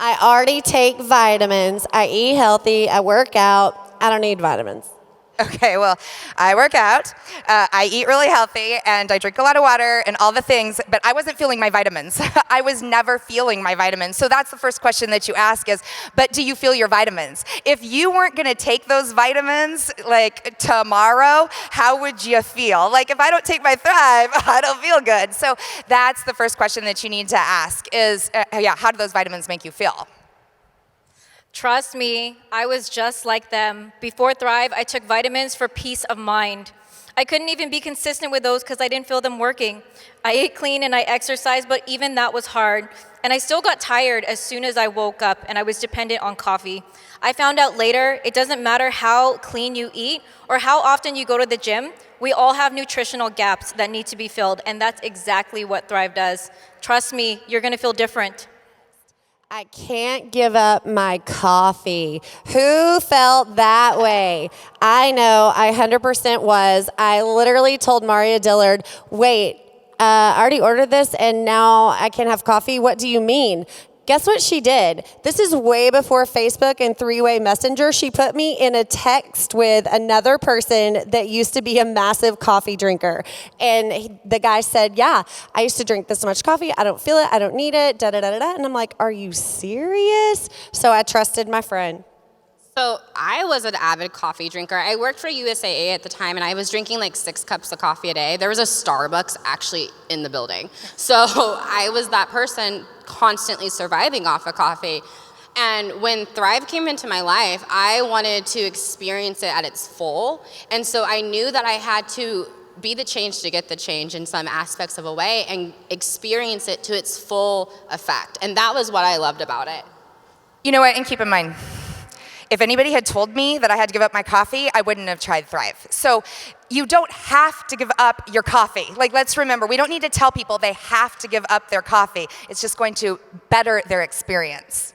I already take vitamins. I eat healthy. I work out. I don't need vitamins. Okay, well, I work out, I eat really healthy, and I drink a lot of water and all the things, but I wasn't feeling my vitamins. I was never feeling my vitamins. So that's the first question that you ask is, but do you feel your vitamins? If you weren't gonna take those vitamins like tomorrow, how would you feel? Like if I don't take my Thrive, I don't feel good. So that's the first question that you need to ask is, how do those vitamins make you feel? Trust me, I was just like them. Before Thrive, I took vitamins for peace of mind. I couldn't even be consistent with those because I didn't feel them working. I ate clean and I exercised, but even that was hard. And I still got tired as soon as I woke up, and I was dependent on coffee. I found out later, it doesn't matter how clean you eat or how often you go to the gym, we all have nutritional gaps that need to be filled, and that's exactly what Thrive does. Trust me, you're gonna feel different. I can't give up my coffee. Who felt that way? I know, I 100% was. I literally told Maria Dillard, wait, I already ordered this and now I can't have coffee? What do you mean? Guess what she did? This is way before Facebook and three-way messenger. She put me in a text with another person that used to be a massive coffee drinker. And the guy said, yeah, I used to drink this much coffee. I don't feel it. I don't need it. Da, da, da, da, da. And I'm like, are you serious? So I trusted my friend. So I was an avid coffee drinker. I worked for USAA at the time, and I was drinking like 6 cups of coffee a day. There was a Starbucks actually in the building. So I was that person constantly surviving off of coffee. And when Thrive came into my life, I wanted to experience it at its full. And so I knew that I had to be the change to get the change in some aspects of a way and experience it to its full effect. And that was what I loved about it. You know what, and keep in mind, if anybody had told me that I had to give up my coffee, I wouldn't have tried Thrive. So you don't have to give up your coffee. Like, let's remember, we don't need to tell people they have to give up their coffee. It's just going to better their experience.